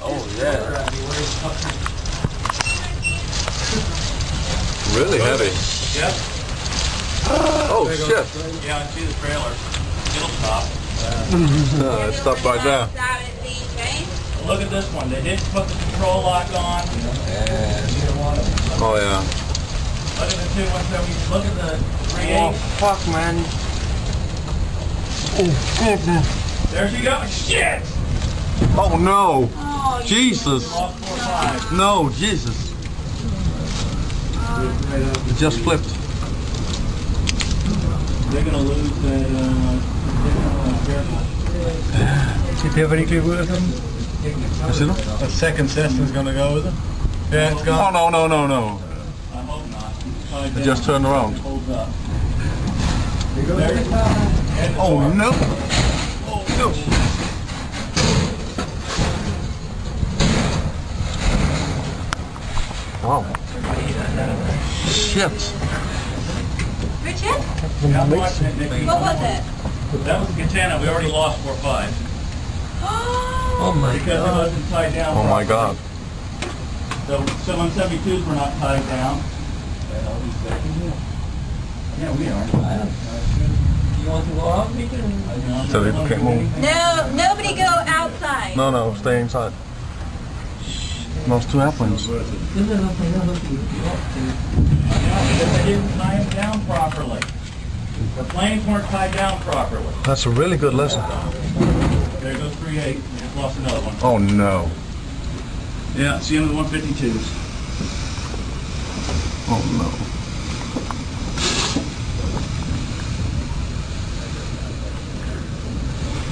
Oh, yeah. Really heavy. Yep. Oh, shit. Yeah, I see the trailer. It'll stop. It stopped right there. Look at this one. They didn't put the control lock on. Oh, yeah. Look at the 217. Look at the 3.8. Oh, fuck, man. Oh, goodness. There she goes. Shit! Oh, no. Oh, Jesus. Lost 4.5. No, Jesus. It just flipped. They're going to lose that, careful. Did you have any good with them? You see them? The second Cessna's going to go with it? Yeah, it's Oh, gone. no. I hope not. It just turned around. Holds up. Oh, no. Oh, no. Wow. Shit. Richard? Yeah, What was it? that was a Katana. We already lost 4.5. Oh, my Because it wasn't tied down. Oh, my God. The 772s were not tied down. Yeah, we are. You want to go out? We can. So they can't move. no, nobody go outside. No, stay inside. Lost 2 airplanes. Because they didn't tie them down properly. The planes weren't tied down properly. That's a really good lesson. There goes 3.8. Just lost another one. Oh, no. Yeah, see him with the 152s. Oh, no.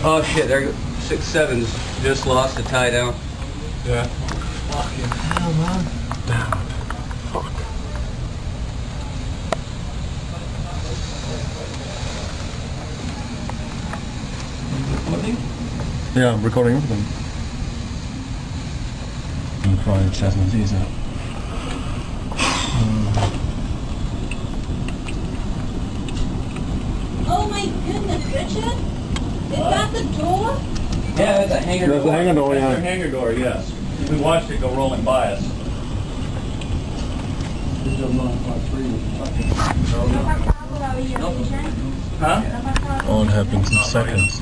Oh shit, there go 6.7s just lost the tie down. Yeah. Fucking hell, man. Damn it. Fuck. Yeah, I'm recording everything. I'm crying Cessna's easy. Oh my goodness, Richard? Is that the door? Yeah, that's a hangar That's the hangar door, That's their yeah. hangar door, yes. We watched it go rolling by us. Huh? All happens in seconds.